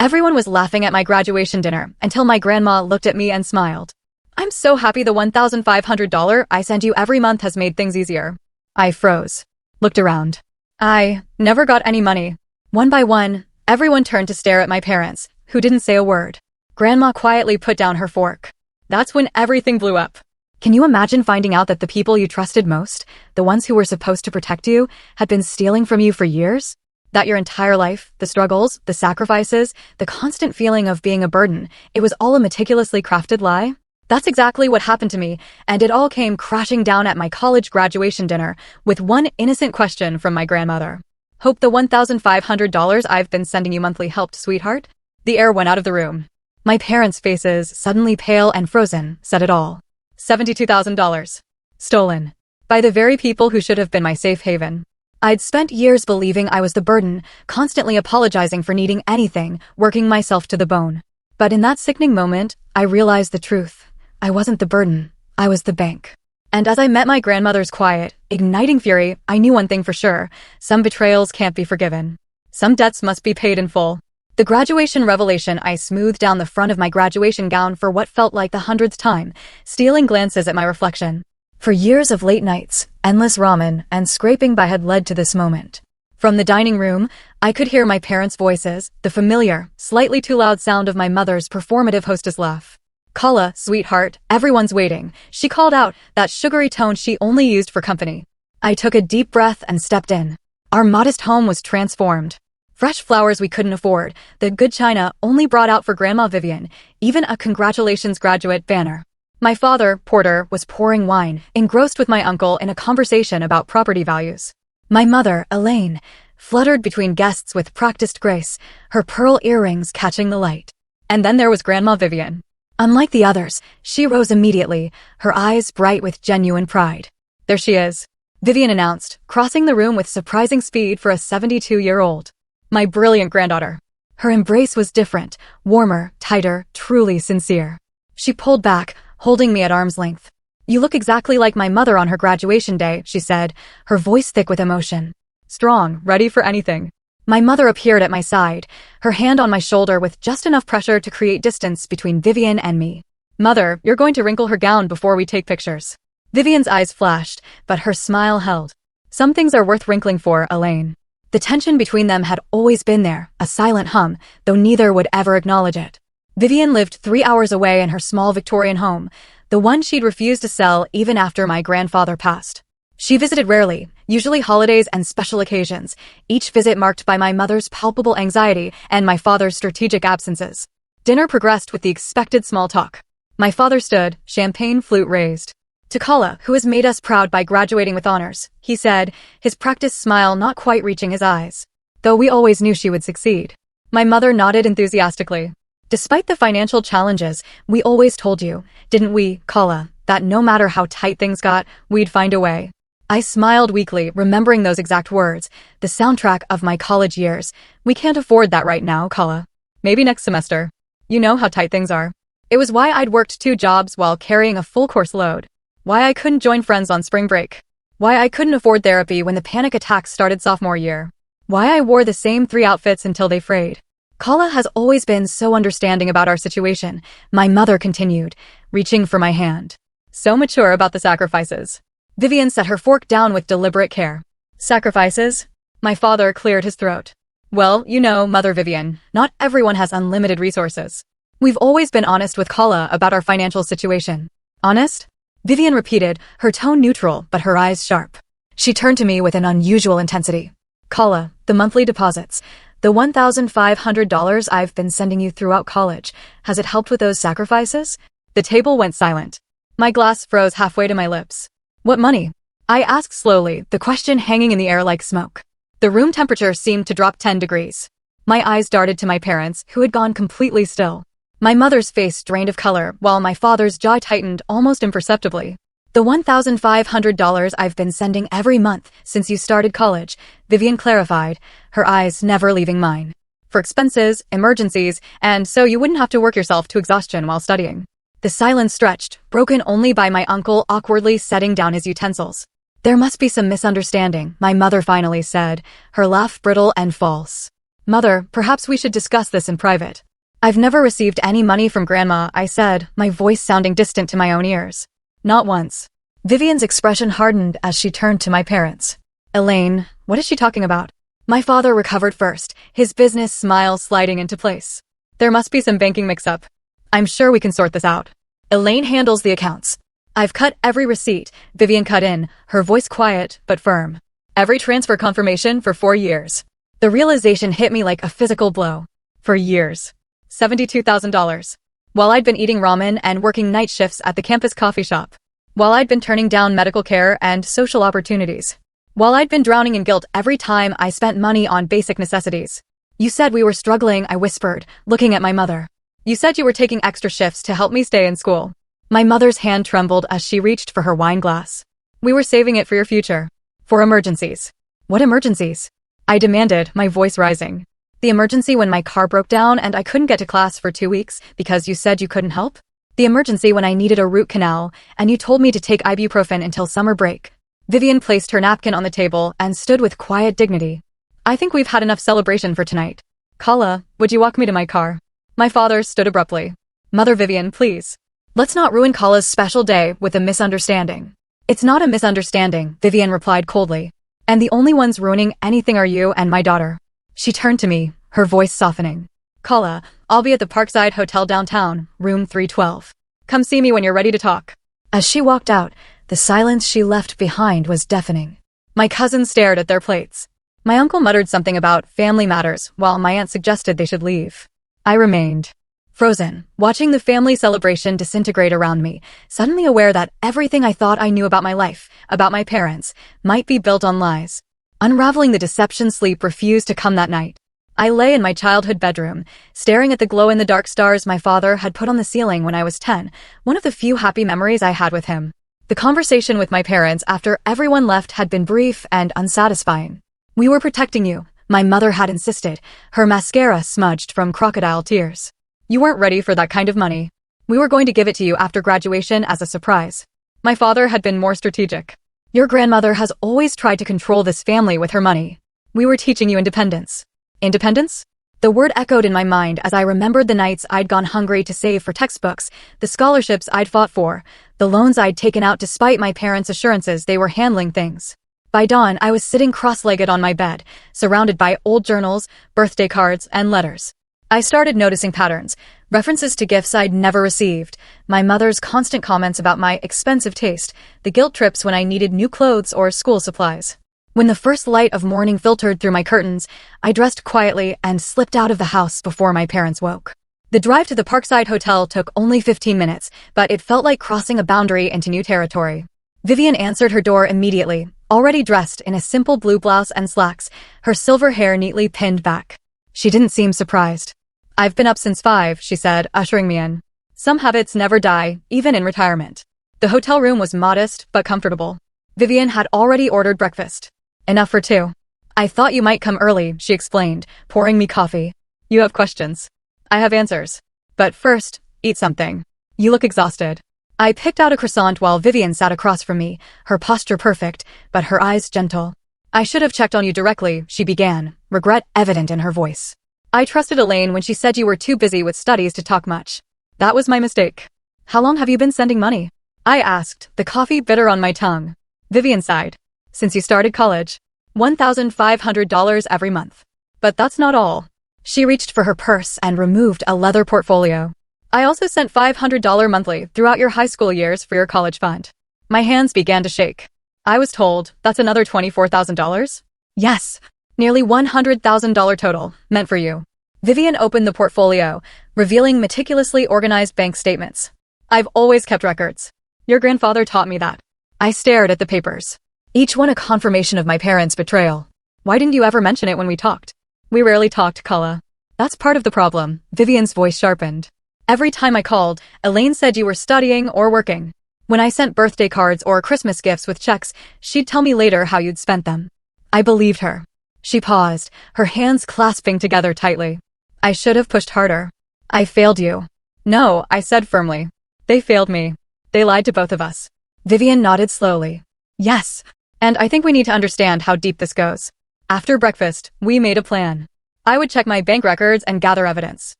Everyone was laughing at my graduation dinner until my grandma looked at me and smiled. I'm so happy the $1,500 I send you every month has made things easier. I froze. Looked around. I never got any money. One by one, everyone turned to stare at my parents, who didn't say a word. Grandma quietly put down her fork. That's when everything blew up. Can you imagine finding out that the people you trusted most, the ones who were supposed to protect you, had been stealing from you for years? That your entire life, the struggles, the sacrifices, the constant feeling of being a burden, it was all a meticulously crafted lie? That's exactly what happened to me, and it all came crashing down at my college graduation dinner with one innocent question from my grandmother. Hope the $1,500 I've been sending you monthly helped, sweetheart? The air went out of the room. My parents' faces, suddenly pale and frozen, said it all. $72,000. Stolen. By the very people who should have been my safe haven. I'd spent years believing I was the burden, constantly apologizing for needing anything, working myself to the bone. But in that sickening moment, I realized the truth. I wasn't the burden. I was the bank. And as I met my grandmother's quiet, igniting fury, I knew one thing for sure. Some betrayals can't be forgiven. Some debts must be paid in full. The graduation revelation. I smoothed down the front of my graduation gown for what felt like the 100th time, stealing glances at my reflection. For years of late nights, endless ramen, and scraping by had led to this moment. From the dining room, I could hear my parents' voices, the familiar, slightly too loud sound of my mother's performative hostess laugh. "Kala, sweetheart, everyone's waiting," she called out, that sugary tone she only used for company. I took a deep breath and stepped in. Our modest home was transformed. Fresh flowers we couldn't afford, the good china only brought out for Grandma Vivian, even a congratulations graduate banner. My father, Porter, was pouring wine, engrossed with my uncle in a conversation about property values. My mother, Elaine, fluttered between guests with practiced grace, her pearl earrings catching the light. And then there was Grandma Vivian. Unlike the others, she rose immediately, her eyes bright with genuine pride. "There she is," Vivian announced, crossing the room with surprising speed for a 72-year-old. My brilliant granddaughter. Her embrace was different, warmer, tighter, truly sincere. She pulled back, holding me at arm's length. "You look exactly like my mother on her graduation day," she said, her voice thick with emotion. Strong, ready for anything. My mother appeared at my side, her hand on my shoulder with just enough pressure to create distance between Vivian and me. "Mother, you're going to wrinkle her gown before we take pictures." Vivian's eyes flashed, but her smile held. "Some things are worth wrinkling for, Elaine." The tension between them had always been there, a silent hum, though neither would ever acknowledge it. Vivian lived 3 hours away in her small Victorian home, the one she'd refused to sell even after my grandfather passed. She visited rarely, usually holidays and special occasions, each visit marked by my mother's palpable anxiety and my father's strategic absences. Dinner progressed with the expected small talk. My father stood, champagne flute raised. "To Kala, who has made us proud by graduating with honors," he said, his practiced smile not quite reaching his eyes. "Though we always knew she would succeed." My mother nodded enthusiastically. "Despite the financial challenges, we always told you, didn't we, Kala, that no matter how tight things got, we'd find a way." I smiled weakly, remembering those exact words, the soundtrack of my college years. "We can't afford that right now, Kala. Maybe next semester. You know how tight things are." It was why I'd worked 2 jobs while carrying a full course load. Why I couldn't join friends on spring break. Why I couldn't afford therapy when the panic attacks started sophomore year. Why I wore the same 3 outfits until they frayed. "Kala has always been so understanding about our situation," my mother continued, reaching for my hand. "So mature about the sacrifices." Vivian set her fork down with deliberate care. "Sacrifices?" My father cleared his throat. "Well, you know, Mother Vivian, not everyone has unlimited resources. We've always been honest with Kala about our financial situation." "Honest?" Vivian repeated, her tone neutral but her eyes sharp. She turned to me with an unusual intensity. "Kala, the monthly deposits, the $1,500 I've been sending you throughout college, has it helped with those sacrifices?" The table went silent. My glass froze halfway to my lips. "What money?" I asked slowly, the question hanging in the air like smoke. The room temperature seemed to drop 10 degrees. My eyes darted to my parents, who had gone completely still. My mother's face drained of color, while my father's jaw tightened almost imperceptibly. "The $1,500 I've been sending every month since you started college," Vivian clarified, her eyes never leaving mine. "For expenses, emergencies, and so you wouldn't have to work yourself to exhaustion while studying." The silence stretched, broken only by my uncle awkwardly setting down his utensils. "There must be some misunderstanding," my mother finally said, her laugh brittle and false. Mother, perhaps we should discuss this in private. I've never received any money from Grandma, I said, my voice sounding distant to my own ears. Not once. Vivian's expression hardened as she turned to my parents. Elaine, what is she talking about? My father recovered first, his business smile sliding into place. There must be some banking mix-up. I'm sure we can sort this out. Elaine handles the accounts. I've cut every receipt, Vivian cut in, her voice quiet but firm. Every transfer confirmation for 4 years. The realization hit me like a physical blow. For years. $72,000. While I'd been eating ramen and working night shifts at the campus coffee shop. While I'd been turning down medical care and social opportunities. While I'd been drowning in guilt every time I spent money on basic necessities. You said we were struggling, I whispered, looking at my mother. You said you were taking extra shifts to help me stay in school. My mother's hand trembled as she reached for her wine glass. We were saving it for your future. For emergencies. What emergencies? I demanded, my voice rising. The emergency when my car broke down and I couldn't get to class for 2 weeks because you said you couldn't help? The emergency when I needed a root canal and you told me to take ibuprofen until summer break. Vivian placed her napkin on the table and stood with quiet dignity. I think we've had enough celebration for tonight. Kala, would you walk me to my car? My father stood abruptly. Mother Vivian, please. Let's not ruin Kala's special day with a misunderstanding. It's not a misunderstanding, Vivian replied coldly. And the only ones ruining anything are you and my daughter. She turned to me, her voice softening. Kala, I'll be at the Parkside Hotel downtown, room 312. Come see me when you're ready to talk. As she walked out, the silence she left behind was deafening. My cousins stared at their plates. My uncle muttered something about family matters while my aunt suggested they should leave. I remained frozen, watching the family celebration disintegrate around me, suddenly aware that everything I thought I knew about my life, about my parents, might be built on lies. Unraveling the deception, sleep refused to come that night. I lay in my childhood bedroom, staring at the glow-in-the-dark stars my father had put on the ceiling when I was 10, one of the few happy memories I had with him. The conversation with my parents after everyone left had been brief and unsatisfying. We were protecting you, my mother had insisted, her mascara smudged from crocodile tears. You weren't ready for that kind of money. We were going to give it to you after graduation as a surprise. My father had been more strategic. Your grandmother has always tried to control this family with her money. We were teaching you independence. Independence? The word echoed in my mind as I remembered the nights I'd gone hungry to save for textbooks, the scholarships I'd fought for, the loans I'd taken out despite my parents' assurances they were handling things. By dawn, I was sitting cross-legged on my bed, surrounded by old journals, birthday cards, and letters. I started noticing patterns, references to gifts I'd never received, my mother's constant comments about my expensive taste, the guilt trips when I needed new clothes or school supplies. When the first light of morning filtered through my curtains, I dressed quietly and slipped out of the house before my parents woke. The drive to the Parkside Hotel took only 15 minutes, but it felt like crossing a boundary into new territory. Vivian answered her door immediately, already dressed in a simple blue blouse and slacks, her silver hair neatly pinned back. She didn't seem surprised. I've been up since 5, she said, ushering me in. Some habits never die, even in retirement. The hotel room was modest but comfortable. Vivian had already ordered breakfast. Enough for 2. I thought you might come early, she explained, pouring me coffee. You have questions. I have answers. But first, eat something. You look exhausted. I picked out a croissant while Vivian sat across from me, her posture perfect, but her eyes gentle. I should have checked on you directly, she began, regret evident in her voice. I trusted Elaine when she said you were too busy with studies to talk much. That was my mistake. How long have you been sending money? I asked, the coffee bitter on my tongue. Vivian sighed. Since you started college. $1,500 every month. But that's not all. She reached for her purse and removed a leather portfolio. I also sent $500 monthly throughout your high school years for your college fund. My hands began to shake. I was told, that's another $24,000? Yes. Nearly $100,000 total, meant for you. Vivian opened the portfolio, revealing meticulously organized bank statements. I've always kept records. Your grandfather taught me that. I stared at the papers. Each one a confirmation of my parents' betrayal. Why didn't you ever mention it when we talked? We rarely talked, Kala. That's part of the problem, Vivian's voice sharpened. Every time I called, Elaine said you were studying or working. When I sent birthday cards or Christmas gifts with checks, she'd tell me later how you'd spent them. I believed her. She paused, her hands clasping together tightly. I should have pushed harder. I failed you. No, I said firmly. They failed me. They lied to both of us. Vivian nodded slowly. Yes. And I think we need to understand how deep this goes. After breakfast, we made a plan. I would check my bank records and gather evidence.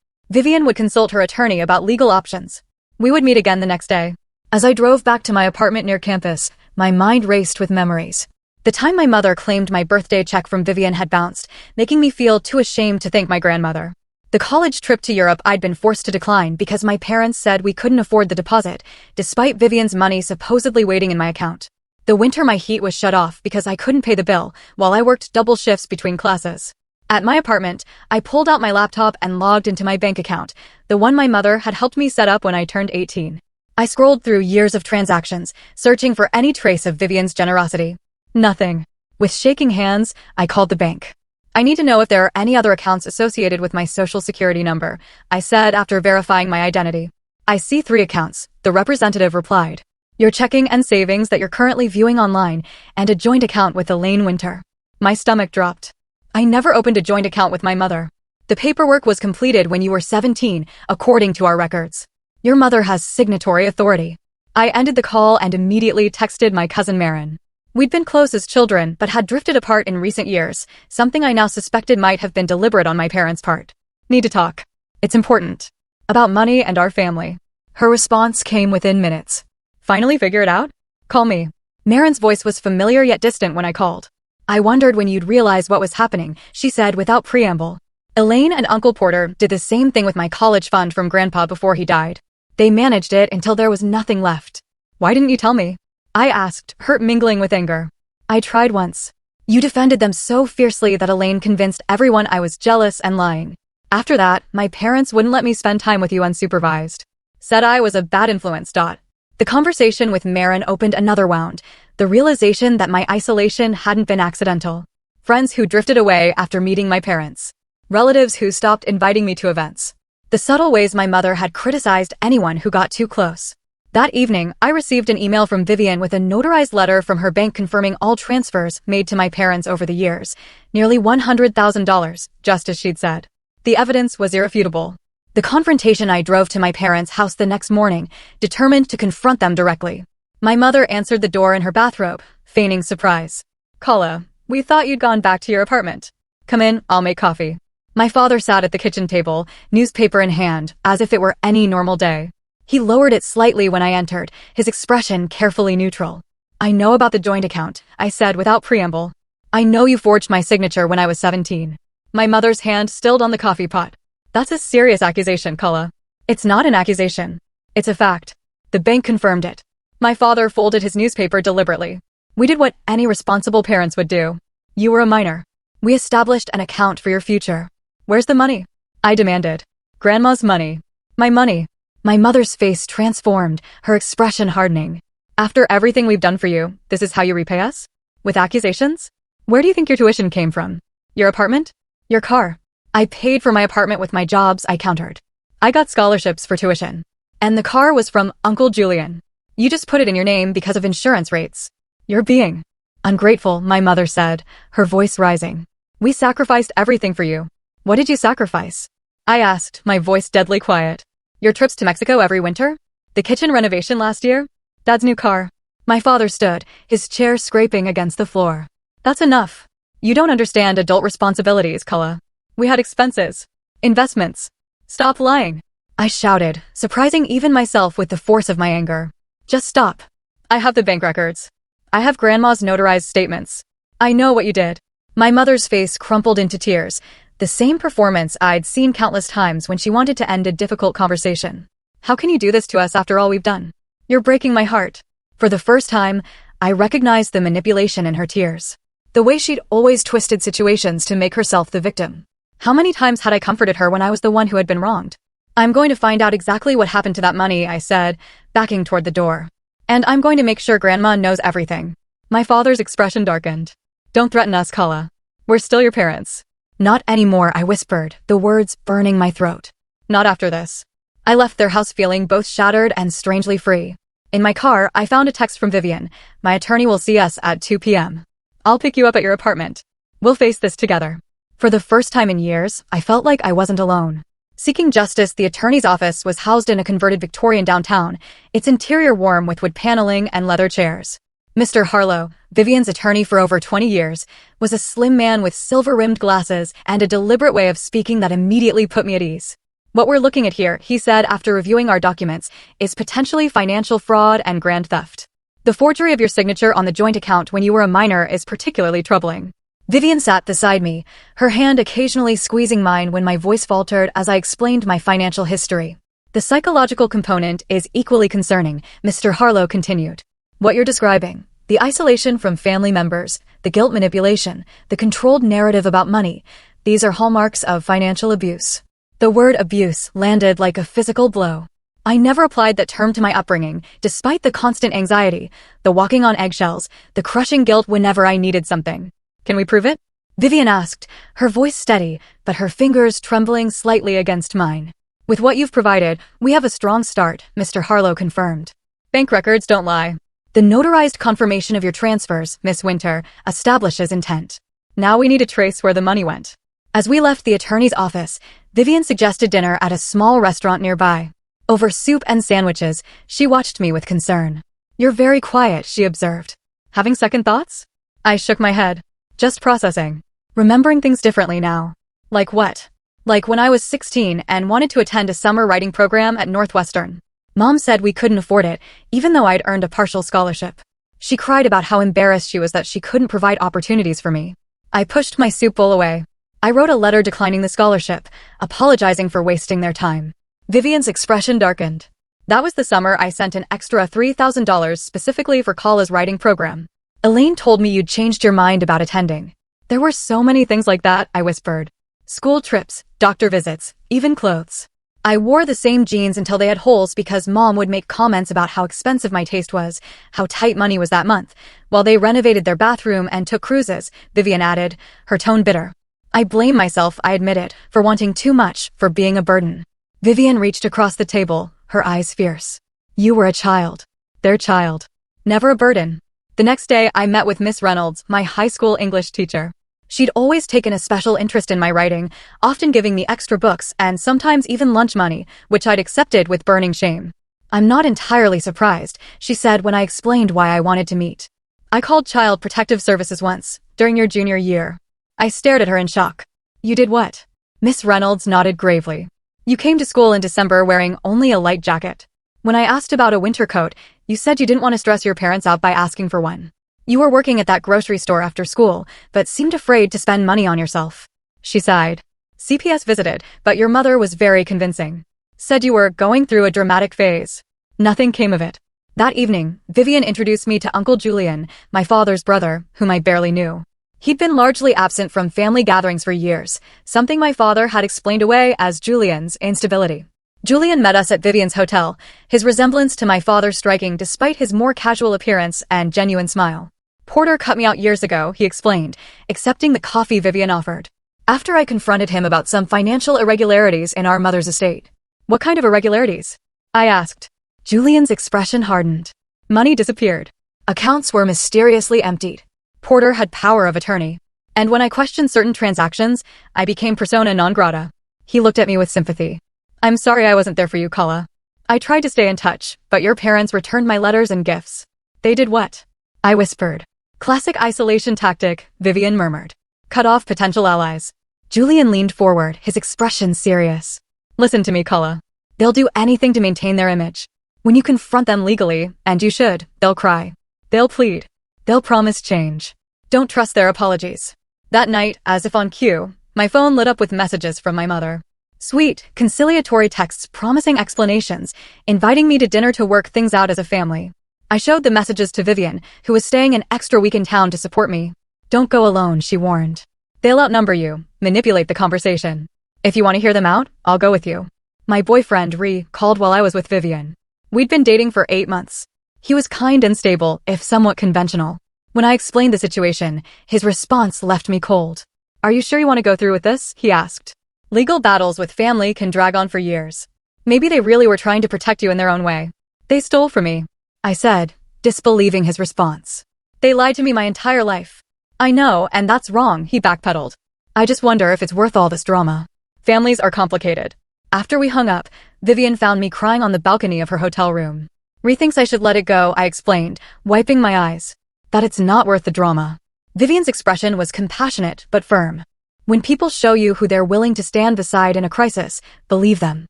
Vivian would consult her attorney about legal options. We would meet again the next day. As I drove back to my apartment near campus, my mind raced with memories. The time my mother claimed my birthday check from Vivian had bounced, making me feel too ashamed to thank my grandmother. The college trip to Europe I'd been forced to decline because my parents said we couldn't afford the deposit, despite Vivian's money supposedly waiting in my account. The winter my heat was shut off because I couldn't pay the bill, while I worked double shifts between classes. At my apartment, I pulled out my laptop and logged into my bank account, the one my mother had helped me set up when I turned 18. I scrolled through years of transactions, searching for any trace of Vivian's generosity. Nothing. With shaking hands, I called the bank. I need to know if there are any other accounts associated with my social security number, I said after verifying my identity. I see 3 accounts, the representative replied. Your checking and savings that you're currently viewing online, and a joint account with Elaine Winter. My stomach dropped. I never opened a joint account with my mother. The paperwork was completed when you were 17, according to our records. Your mother has signatory authority. I ended the call and immediately texted my cousin Marin. We'd been close as children, but had drifted apart in recent years, something I now suspected might have been deliberate on my parents' part. Need to talk. It's important. About money and our family. Her response came within minutes. Finally figure it out? Call me. Marin's voice was familiar yet distant when I called. I wondered when you'd realize what was happening, she said without preamble. Elaine and Uncle Porter did the same thing with my college fund from Grandpa before he died. They managed it until there was nothing left. Why didn't you tell me? I asked, hurt mingling with anger. I tried once. You defended them so fiercely that Elaine convinced everyone I was jealous and lying. After that, my parents wouldn't let me spend time with you unsupervised. Said I was a bad influence. The conversation with Marin opened another wound, the realization that my isolation hadn't been accidental. Friends who drifted away after meeting my parents. Relatives who stopped inviting me to events. The subtle ways my mother had criticized anyone who got too close. That evening, I received an email from Vivian with a notarized letter from her bank confirming all transfers made to my parents over the years, nearly $100,000, just as she'd said. The evidence was irrefutable. The confrontation I drove to my parents' house the next morning, determined to confront them directly. My mother answered the door in her bathrobe, feigning surprise. Kala, we thought you'd gone back to your apartment. Come in, I'll make coffee. My father sat at the kitchen table, newspaper in hand, as if it were any normal day. He lowered it slightly when I entered, his expression carefully neutral. I know about the joint account, I said without preamble. I know you forged my signature when I was 17. My mother's hand stilled on the coffee pot. That's a serious accusation, Kala. It's not an accusation. It's a fact. The bank confirmed it. My father folded his newspaper deliberately. We did what any responsible parents would do. You were a minor. We established an account for your future. Where's the money? I demanded. Grandma's money. My money. My mother's face transformed, her expression hardening. After everything we've done for you, this is how you repay us? With accusations? Where do you think your tuition came from? Your apartment? Your car? I paid for my apartment with my jobs, I countered. I got scholarships for tuition. And the car was from Uncle Julian. You just put it in your name because of insurance rates. You're being ungrateful, my mother said, her voice rising. We sacrificed everything for you. What did you sacrifice? I asked, my voice deadly quiet. Your trips to Mexico every winter? The kitchen renovation last year? Dad's new car. My father stood, his chair scraping against the floor. That's enough. You don't understand adult responsibilities, Kala. We had expenses. Investments. Stop lying. I shouted, surprising even myself with the force of my anger. Just stop. I have the bank records. I have Grandma's notarized statements. I know what you did. My mother's face crumpled into tears, the same performance I'd seen countless times when she wanted to end a difficult conversation. How can you do this to us after all we've done? You're breaking my heart. For the first time, I recognized the manipulation in her tears. The way she'd always twisted situations to make herself the victim. How many times had I comforted her when I was the one who had been wronged? I'm going to find out exactly what happened to that money, I said, backing toward the door. And I'm going to make sure Grandma knows everything. My father's expression darkened. Don't threaten us, Kala. We're still your parents. Not anymore, I whispered, the words burning my throat. Not after this. I left their house feeling both shattered and strangely free. In my car, I found a text from Vivian. My attorney will see us at 2 p.m. I'll pick you up at your apartment. We'll face this together. For the first time in years, I felt like I wasn't alone. Seeking justice, the attorney's office was housed in a converted Victorian downtown, its interior warm with wood paneling and leather chairs. Mr. Harlow, Vivian's attorney for over 20 years, was a slim man with silver-rimmed glasses and a deliberate way of speaking that immediately put me at ease. What we're looking at here, he said after reviewing our documents, is potentially financial fraud and grand theft. The forgery of your signature on the joint account when you were a minor is particularly troubling. Vivian sat beside me, her hand occasionally squeezing mine when my voice faltered as I explained my financial history. The psychological component is equally concerning, Mr. Harlow continued. What you're describing, the isolation from family members, the guilt manipulation, the controlled narrative about money, these are hallmarks of financial abuse. The word abuse landed like a physical blow. I never applied that term to my upbringing, despite the constant anxiety, the walking on eggshells, the crushing guilt whenever I needed something. Can we prove it? Vivian asked, her voice steady, but her fingers trembling slightly against mine. With what you've provided, we have a strong start, Mr. Harlow confirmed. Bank records don't lie. The notarized confirmation of your transfers, Miss Winter, establishes intent. Now we need to trace where the money went. As we left the attorney's office, Vivian suggested dinner at a small restaurant nearby. Over soup and sandwiches, she watched me with concern. You're very quiet, she observed. Having second thoughts? I shook my head. Just processing. Remembering things differently now. Like what? Like when I was 16 and wanted to attend a summer writing program at Northwestern. Mom said we couldn't afford it, even though I'd earned a partial scholarship. She cried about how embarrassed she was that she couldn't provide opportunities for me. I pushed my soup bowl away. I wrote a letter declining the scholarship, apologizing for wasting their time. Vivian's expression darkened. That was the summer I sent an extra $3,000 specifically for Kala's writing program. Elaine told me you'd changed your mind about attending. There were so many things like that, I whispered. School trips, doctor visits, even clothes. I wore the same jeans until they had holes because Mom would make comments about how expensive my taste was, how tight money was that month, while they renovated their bathroom and took cruises, Vivian added, her tone bitter. I blame myself, I admit it, for wanting too much, for being a burden. Vivian reached across the table, her eyes fierce. You were a child. Their child. Never a burden. The next day, I met with Miss Reynolds, my high school English teacher. She'd always taken a special interest in my writing, often giving me extra books and sometimes even lunch money, which I'd accepted with burning shame. I'm not entirely surprised, she said when I explained why I wanted to meet. I called Child Protective Services once, during your junior year. I stared at her in shock. You did what? Miss Reynolds nodded gravely. You came to school in December wearing only a light jacket. When I asked about a winter coat, you said you didn't want to stress your parents out by asking for one. You were working at that grocery store after school, but seemed afraid to spend money on yourself. She sighed. CPS visited, but your mother was very convincing. Said you were going through a dramatic phase. Nothing came of it. That evening, Vivian introduced me to Uncle Julian, my father's brother, whom I barely knew. He'd been largely absent from family gatherings for years, something my father had explained away as Julian's instability. Julian met us at Vivian's hotel, his resemblance to my father striking despite his more casual appearance and genuine smile. Porter cut me out years ago, he explained, accepting the coffee Vivian offered. After I confronted him about some financial irregularities in our mother's estate. What kind of irregularities? I asked. Julian's expression hardened. Money disappeared. Accounts were mysteriously emptied. Porter had power of attorney. And when I questioned certain transactions, I became persona non grata. He looked at me with sympathy. I'm sorry I wasn't there for you, Kala. I tried to stay in touch, but your parents returned my letters and gifts. They did what? I whispered. Classic isolation tactic, Vivian murmured. Cut off potential allies. Julian leaned forward, his expression serious. Listen to me, Kala. They'll do anything to maintain their image. When you confront them legally, and you should, they'll cry. They'll plead. They'll promise change. Don't trust their apologies. That night, as if on cue, my phone lit up with messages from my mother. Sweet, conciliatory texts promising explanations, inviting me to dinner to work things out as a family. I showed the messages to Vivian, who was staying an extra week in town to support me. Don't go alone, she warned. They'll outnumber you, manipulate the conversation. If you want to hear them out, I'll go with you. My boyfriend, Ree, called while I was with Vivian. We'd been dating for 8 months. He was kind and stable, if somewhat conventional. When I explained the situation, his response left me cold. Are you sure you want to go through with this? He asked. Legal battles with family can drag on for years. Maybe they really were trying to protect you in their own way. They stole from me, I said, disbelieving his response. They lied to me my entire life. I know, and that's wrong, he backpedaled. I just wonder if it's worth all this drama. Families are complicated. After we hung up, Vivian found me crying on the balcony of her hotel room. Ree thinks I should let it go, I explained, wiping my eyes. that it's not worth the drama. Vivian's expression was compassionate but firm. When people show you who they're willing to stand beside in a crisis, believe them.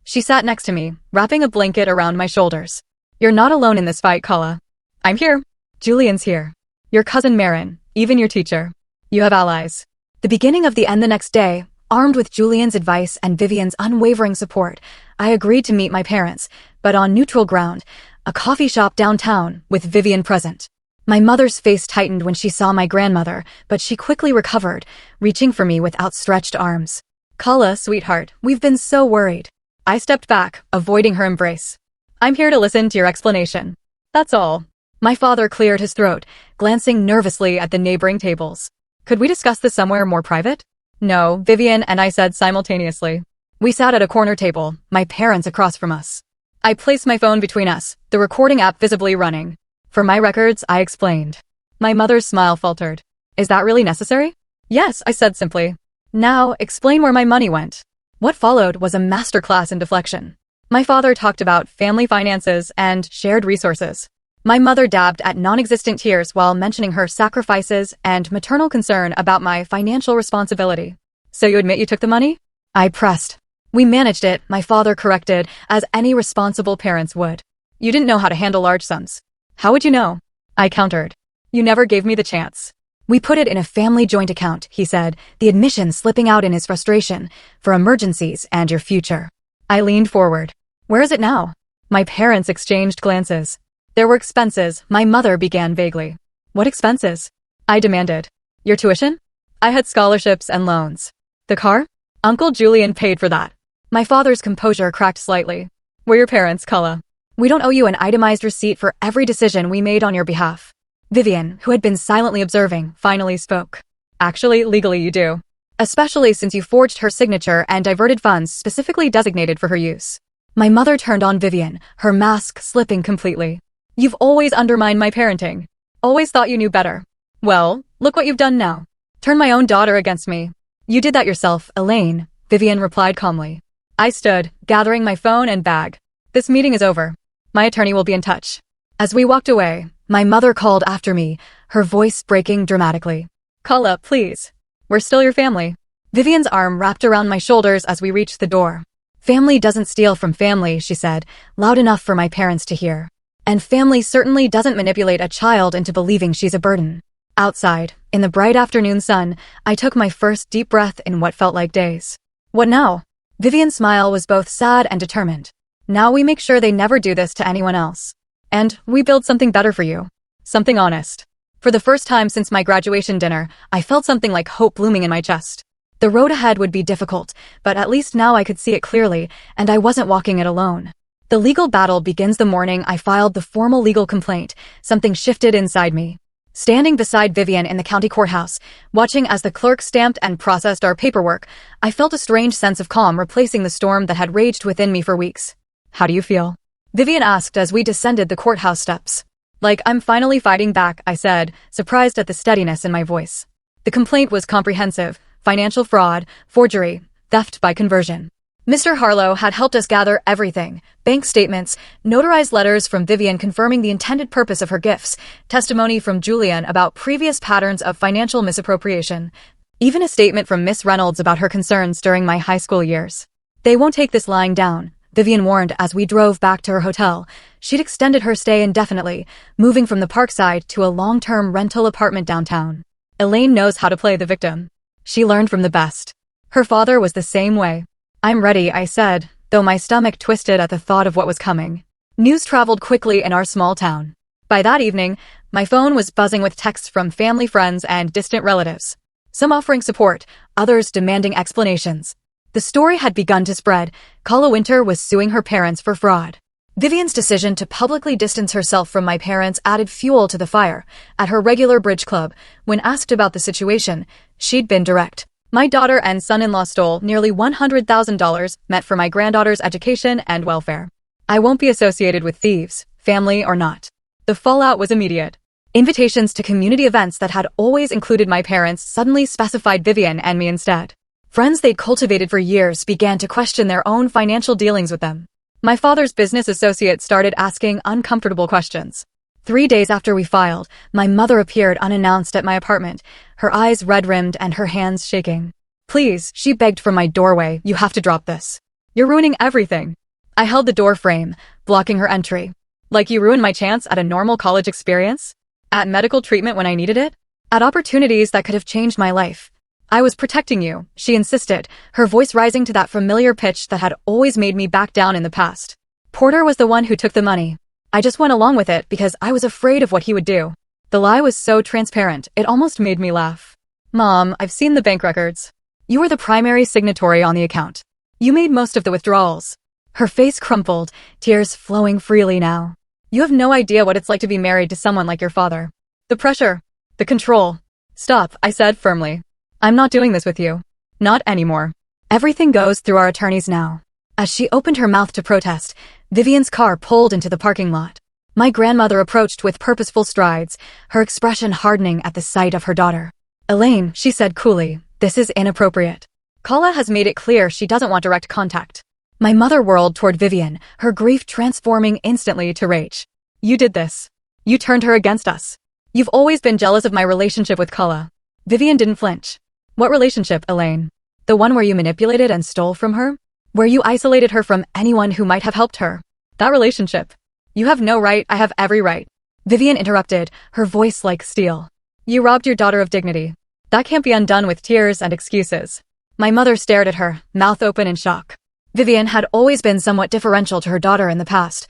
She sat next to me, wrapping a blanket around my shoulders. You're not alone in this fight, Kala. I'm here. Julian's here. Your cousin Marin, even your teacher. You have allies. The beginning of the end the next day, armed with Julian's advice and Vivian's unwavering support, I agreed to meet my parents, but on neutral ground, a coffee shop downtown with Vivian present. My mother's face tightened when she saw my grandmother, but she quickly recovered, reaching for me with outstretched arms. Kala, sweetheart, we've been so worried. I stepped back, avoiding her embrace. I'm here to listen to your explanation. That's all. My father cleared his throat, glancing nervously at the neighboring tables. Could we discuss this somewhere more private? No, Vivian and I said simultaneously. We sat at a corner table, my parents across from us. I placed my phone between us, the recording app visibly running. For my records, I explained. My mother's smile faltered. Is that really necessary? Yes, I said simply. Now, explain where my money went. What followed was a masterclass in deflection. My father talked about family finances and shared resources. My mother dabbed at non-existent tears while mentioning her sacrifices and maternal concern about my financial responsibility. So you admit you took the money? I pressed. We managed it, my father corrected, as any responsible parents would. You didn't know how to handle large sums. How would you know? I countered. You never gave me the chance. We put it in a family joint account, he said, the admission slipping out in his frustration, for emergencies and your future. I leaned forward. Where is it now? My parents exchanged glances. There were expenses, my mother began vaguely. What expenses? I demanded. Your tuition? I had scholarships and loans. The car? Uncle Julian paid for that. My father's composure cracked slightly. We're your parents, Kala. We don't owe you an itemized receipt for every decision we made on your behalf. Vivian, who had been silently observing, finally spoke. Actually, legally you do. Especially since you forged her signature and diverted funds specifically designated for her use. My mother turned on Vivian, her mask slipping completely. You've always undermined my parenting. Always thought you knew better. Well, look what you've done now. Turn my own daughter against me. You did that yourself, Elaine, Vivian replied calmly. I stood, gathering my phone and bag. This meeting is over. My attorney will be in touch. As we walked away, my mother called after me, her voice breaking dramatically. Kala, please. We're still your family. Vivian's arm wrapped around my shoulders as we reached the door. Family doesn't steal from family, she said, loud enough for my parents to hear. And family certainly doesn't manipulate a child into believing she's a burden. Outside, in the bright afternoon sun, I took my first deep breath in what felt like days. What now? Vivian's smile was both sad and determined. Now we make sure they never do this to anyone else. And we build something better for you. Something honest. For the first time since my graduation dinner, I felt something like hope blooming in my chest. The road ahead would be difficult, but at least now I could see it clearly, and I wasn't walking it alone. The legal battle begins the morning I filed the formal legal complaint. Something shifted inside me. Standing beside Vivian in the county courthouse, watching as the clerk stamped and processed our paperwork, I felt a strange sense of calm replacing the storm that had raged within me for weeks. How do you feel? Vivian asked as we descended the courthouse steps. Like I'm finally fighting back, I said, surprised at the steadiness in my voice. The complaint was comprehensive: financial fraud, forgery, theft by conversion. Mr. Harlow had helped us gather everything: bank statements, notarized letters from Vivian confirming the intended purpose of her gifts, testimony from Julian about previous patterns of financial misappropriation, even a statement from Miss Reynolds about her concerns during my high school years. They won't take this lying down, Vivian warned as we drove back to her hotel. She'd extended her stay indefinitely, moving from the Parkside to a long-term rental apartment downtown. Elaine knows how to play the victim. She learned from the best. Her father was the same way. I'm ready, I said, though my stomach twisted at the thought of what was coming. News traveled quickly in our small town. By that evening, my phone was buzzing with texts from family friends and distant relatives. Some offering support, others demanding explanations. The story had begun to spread. Kala Winter was suing her parents for fraud. Vivian's decision to publicly distance herself from my parents added fuel to the fire. At her regular bridge club, when asked about the situation, she'd been direct. My daughter and son-in-law stole nearly $100,000 meant for my granddaughter's education and welfare. I won't be associated with thieves, family or not. The fallout was immediate. Invitations to community events that had always included my parents suddenly specified Vivian and me instead. Friends they'd cultivated for years began to question their own financial dealings with them. My father's business associates started asking uncomfortable questions. 3 days after we filed, my mother appeared unannounced at my apartment, her eyes red-rimmed and her hands shaking. Please, she begged from my doorway, you have to drop this. You're ruining everything. I held the door frame, blocking her entry. Like you ruined my chance at a normal college experience? At medical treatment when I needed it? At opportunities that could have changed my life. I was protecting you, she insisted, her voice rising to that familiar pitch that had always made me back down in the past. Porter was the one who took the money. I just went along with it because I was afraid of what he would do. The lie was so transparent, it almost made me laugh. Mom, I've seen the bank records. You were the primary signatory on the account. You made most of the withdrawals. Her face crumpled, tears flowing freely now. You have no idea what it's like to be married to someone like your father. The pressure. The control. Stop, I said firmly. I'm not doing this with you. Not anymore. Everything goes through our attorneys now. As she opened her mouth to protest, Vivian's car pulled into the parking lot. My grandmother approached with purposeful strides, her expression hardening at the sight of her daughter. Elaine, she said coolly, this is inappropriate. Kala has made it clear she doesn't want direct contact. My mother whirled toward Vivian, her grief transforming instantly to rage. You did this. You turned her against us. You've always been jealous of my relationship with Kala. Vivian didn't flinch. What relationship, Elaine? The one where you manipulated and stole from her? Where you isolated her from anyone who might have helped her? That relationship. You have no right, I have every right. Vivian interrupted, her voice like steel. You robbed your daughter of dignity. That can't be undone with tears and excuses. My mother stared at her, mouth open in shock. Vivian had always been somewhat differential to her daughter in the past,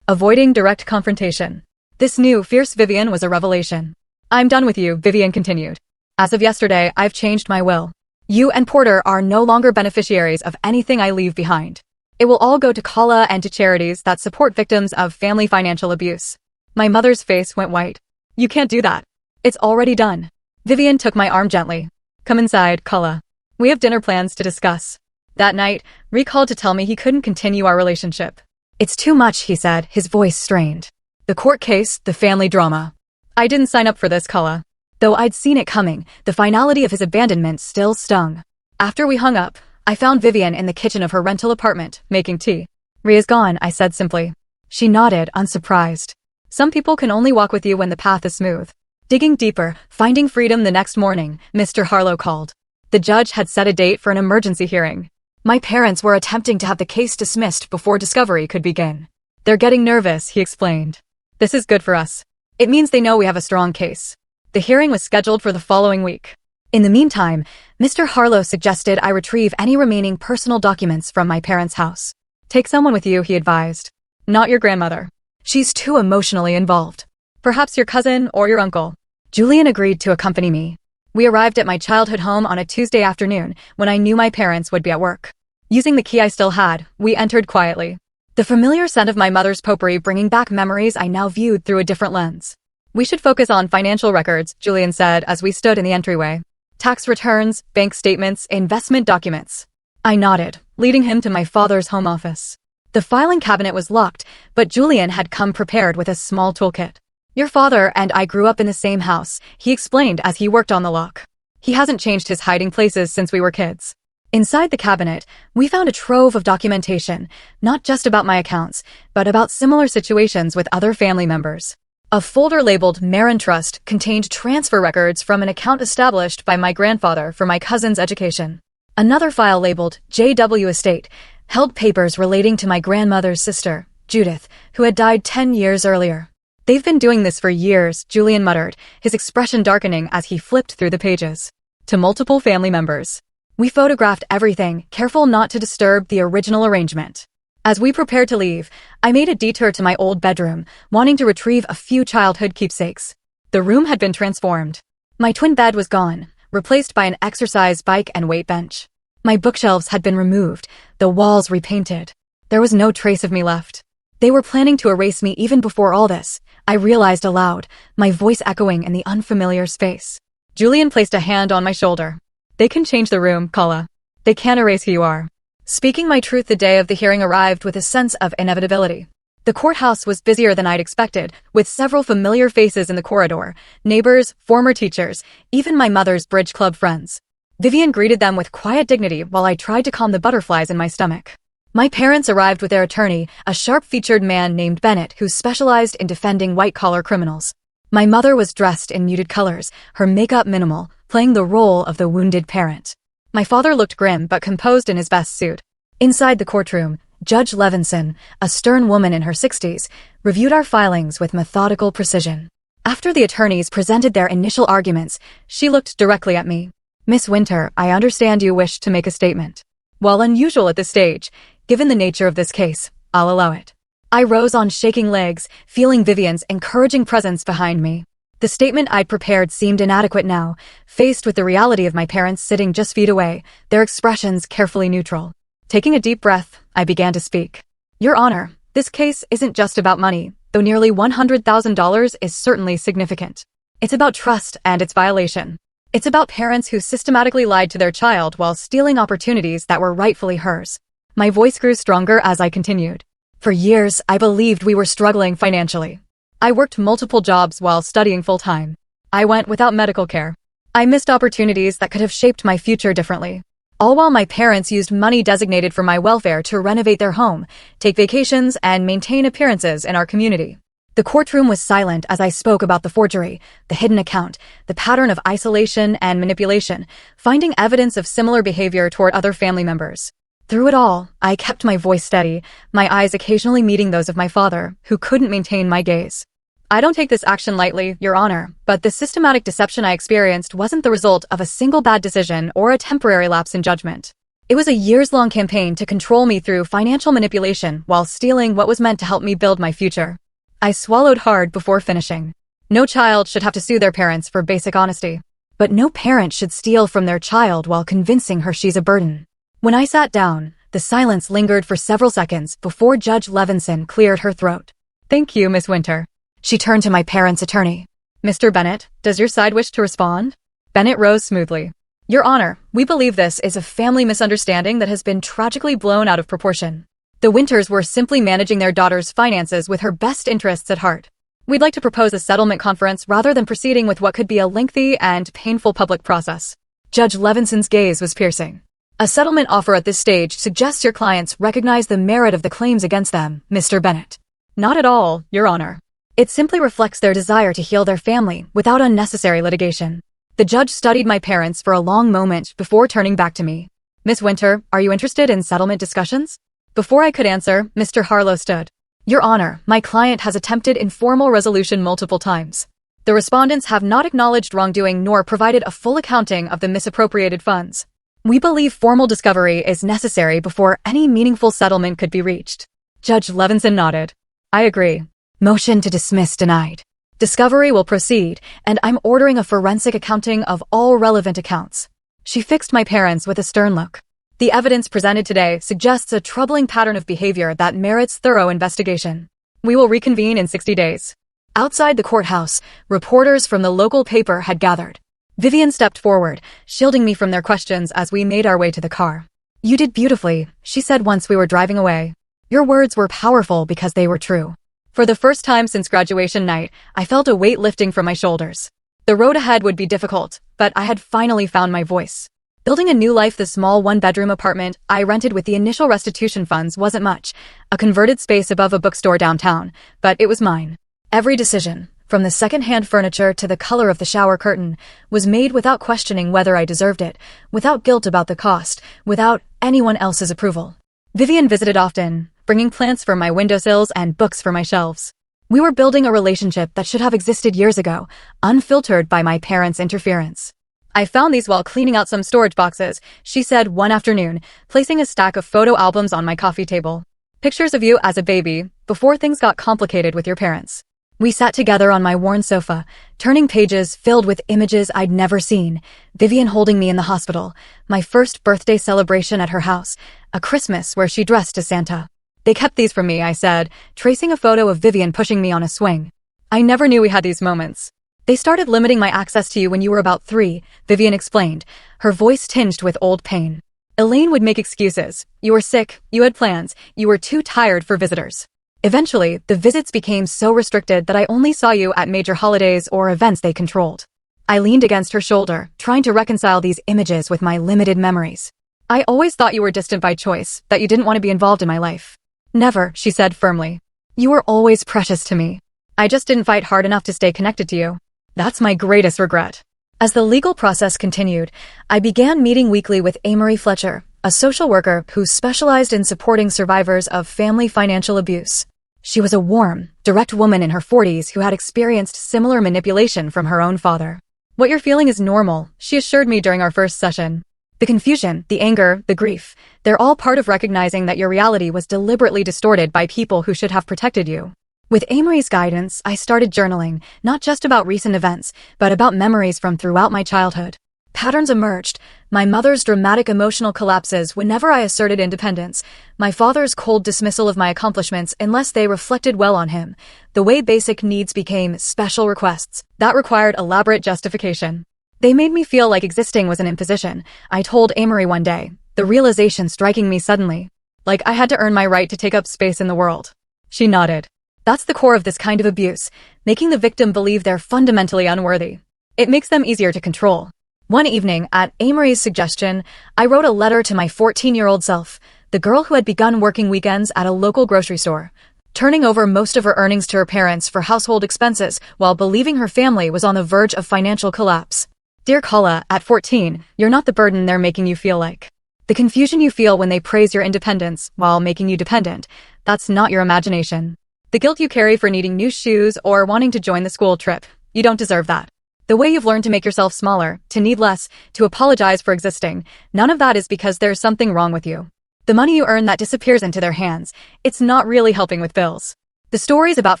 avoiding direct confrontation. This new, fierce Vivian was a revelation. I'm done with you, Vivian continued. As of yesterday, I've changed my will. You and Porter are no longer beneficiaries of anything I leave behind. It will all go to Kala and to charities that support victims of family financial abuse. My mother's face went white. You can't do that. It's already done. Vivian took my arm gently. Come inside, Kala. We have dinner plans to discuss. That night, Ree called to tell me he couldn't continue our relationship. It's too much, he said, his voice strained. The court case, the family drama. I didn't sign up for this, Kala. Though I'd seen it coming, the finality of his abandonment still stung. After we hung up, I found Vivian in the kitchen of her rental apartment, making tea. Ree is gone, I said simply. She nodded, unsurprised. Some people can only walk with you when the path is smooth. Digging deeper, finding freedom the next morning, Mr. Harlow called. The judge had set a date for an emergency hearing. My parents were attempting to have the case dismissed before discovery could begin. They're getting nervous, he explained. This is good for us. It means they know we have a strong case. The hearing was scheduled for the following week. In the meantime, Mr. Harlow suggested I retrieve any remaining personal documents from my parents' house. Take someone with you, he advised. Not your grandmother. She's too emotionally involved. Perhaps your cousin or your uncle. Julian agreed to accompany me. We arrived at my childhood home on a Tuesday afternoon when I knew my parents would be at work. Using the key I still had, we entered quietly. The familiar scent of my mother's potpourri bringing back memories I now viewed through a different lens. We should focus on financial records, Julian said as we stood in the entryway. Tax returns, bank statements, investment documents. I nodded, leading him to my father's home office. The filing cabinet was locked, but Julian had come prepared with a small toolkit. Your father and I grew up in the same house, he explained as he worked on the lock. He hasn't changed his hiding places since we were kids. Inside the cabinet, we found a trove of documentation, not just about my accounts, but about similar situations with other family members. A folder labeled Marin Trust contained transfer records from an account established by my grandfather for my cousin's education. Another file labeled JW Estate held papers relating to my grandmother's sister, Judith, who had died 10 years earlier. They've been doing this for years, Julian muttered, his expression darkening as he flipped through the pages. To multiple family members. We photographed everything, careful not to disturb the original arrangement. As we prepared to leave, I made a detour to my old bedroom, wanting to retrieve a few childhood keepsakes. The room had been transformed. My twin bed was gone, replaced by an exercise bike and weight bench. My bookshelves had been removed, the walls repainted. There was no trace of me left. They were planning to erase me even before all this, I realized aloud, my voice echoing in the unfamiliar space. Julian placed a hand on my shoulder. They can change the room, Kala. They can't erase who you are. Speaking my truth the day of the hearing arrived with a sense of inevitability. The courthouse was busier than I'd expected, with several familiar faces in the corridor, neighbors, former teachers, even my mother's bridge club friends. Vivian greeted them with quiet dignity while I tried to calm the butterflies in my stomach. My parents arrived with their attorney, a sharp-featured man named Bennett who specialized in defending white-collar criminals. My mother was dressed in muted colors, her makeup minimal, playing the role of the wounded parent. My father looked grim but composed in his best suit. Inside the courtroom, Judge Levinson, a stern woman in her 60s, reviewed our filings with methodical precision. After the attorneys presented their initial arguments, she looked directly at me. "Miss Winter, I understand you wish to make a statement. While unusual at this stage, given the nature of this case, I'll allow it." I rose on shaking legs, feeling Vivian's encouraging presence behind me. The statement I'd prepared seemed inadequate now, faced with the reality of my parents sitting just feet away, their expressions carefully neutral. Taking a deep breath, I began to speak. "Your Honor, this case isn't just about money, though nearly $100,000 is certainly significant. It's about trust and its violation. It's about parents who systematically lied to their child while stealing opportunities that were rightfully hers." My voice grew stronger as I continued. "For years, I believed we were struggling financially. I worked multiple jobs while studying full-time. I went without medical care. I missed opportunities that could have shaped my future differently. All while my parents used money designated for my welfare to renovate their home, take vacations, and maintain appearances in our community." The courtroom was silent as I spoke about the forgery, the hidden account, the pattern of isolation and manipulation, finding evidence of similar behavior toward other family members. Through it all, I kept my voice steady, my eyes occasionally meeting those of my father, who couldn't maintain my gaze. "I don't take this action lightly, Your Honor, but the systematic deception I experienced wasn't the result of a single bad decision or a temporary lapse in judgment. It was a years-long campaign to control me through financial manipulation while stealing what was meant to help me build my future." I swallowed hard before finishing. No child should have to sue their parents for basic honesty. But no parent should steal from their child while convincing her she's a burden. When I sat down, the silence lingered for several seconds before Judge Levinson cleared her throat. "Thank you, Miss Winter." She turned to my parents' attorney. "Mr. Bennett, does your side wish to respond?" Bennett rose smoothly. "Your Honor, we believe this is a family misunderstanding that has been tragically blown out of proportion. The Winters were simply managing their daughter's finances with her best interests at heart. We'd like to propose a settlement conference rather than proceeding with what could be a lengthy and painful public process." Judge Levinson's gaze was piercing. "A settlement offer at this stage suggests your clients recognize the merit of the claims against them, Mr. Bennett." "Not at all, Your Honor. It simply reflects their desire to heal their family without unnecessary litigation." The judge studied my parents for a long moment before turning back to me. "Miss Winter, are you interested in settlement discussions?" Before I could answer, Mr. Harlow stood. "Your Honor, my client has attempted informal resolution multiple times. The respondents have not acknowledged wrongdoing nor provided a full accounting of the misappropriated funds. We believe formal discovery is necessary before any meaningful settlement could be reached." Judge Levinson nodded. "I agree. Motion to dismiss denied. Discovery will proceed, and I'm ordering a forensic accounting of all relevant accounts." She fixed my parents with a stern look. "The evidence presented today suggests a troubling pattern of behavior that merits thorough investigation. We will reconvene in 60 days. Outside the courthouse, reporters from the local paper had gathered. Vivian stepped forward, shielding me from their questions as we made our way to the car. "You did beautifully," she said once we were driving away. "Your words were powerful because they were true." For the first time since graduation night, I felt a weight lifting from my shoulders. The road ahead would be difficult, but I had finally found my voice. Building a new life, the small one-bedroom apartment I rented with the initial restitution funds wasn't much, a converted space above a bookstore downtown, but it was mine. Every decision, from the second-hand furniture to the color of the shower curtain, was made without questioning whether I deserved it, without guilt about the cost, without anyone else's approval. Vivian visited often, bringing plants for my windowsills and books for my shelves. We were building a relationship that should have existed years ago, unfiltered by my parents' interference. "I found these while cleaning out some storage boxes," she said one afternoon, placing a stack of photo albums on my coffee table. "Pictures of you as a baby, before things got complicated with your parents." We sat together on my worn sofa, turning pages filled with images I'd never seen, Vivian holding me in the hospital, my first birthday celebration at her house, a Christmas where she dressed as Santa. "They kept these from me," I said, tracing a photo of Vivian pushing me on a swing. "I never knew we had these moments." "They started limiting my access to you when you were about 3, Vivian explained, her voice tinged with old pain. "Elaine would make excuses. You were sick, you had plans, you were too tired for visitors. Eventually, the visits became so restricted that I only saw you at major holidays or events they controlled." I leaned against her shoulder, trying to reconcile these images with my limited memories. I always thought you were distant by choice, that you didn't want to be involved in my life. Never, she said firmly. You were always precious to me. I just didn't fight hard enough to stay connected to you. That's my greatest regret. As the legal process continued, I began meeting weekly with Amory Fletcher, a social worker who specialized in supporting survivors of family financial abuse. She was a warm, direct woman in her 40s who had experienced similar manipulation from her own father. What you're feeling is normal, she assured me during our first session. The confusion, the anger, the grief, they're all part of recognizing that your reality was deliberately distorted by people who should have protected you. With Amory's guidance, I started journaling, not just about recent events, but about memories from throughout my childhood. Patterns emerged: my mother's dramatic emotional collapses whenever I asserted independence, my father's cold dismissal of my accomplishments unless they reflected well on him, the way basic needs became special requests that required elaborate justification. They made me feel like existing was an imposition, I told Amory one day, the realization striking me suddenly. Like I had to earn my right to take up space in the world. She nodded. That's the core of this kind of abuse, making the victim believe they're fundamentally unworthy. It makes them easier to control. One evening, at Amory's suggestion, I wrote a letter to my 14-year-old self, the girl who had begun working weekends at a local grocery store, turning over most of her earnings to her parents for household expenses while believing her family was on the verge of financial collapse. Dear Kala, at 14, you're not the burden they're making you feel like. The confusion you feel when they praise your independence while making you dependent, that's not your imagination. The guilt you carry for needing new shoes or wanting to join the school trip, you don't deserve that. The way you've learned to make yourself smaller, to need less, to apologize for existing, none of that is because there's something wrong with you. The money you earn that disappears into their hands, it's not really helping with bills. The stories about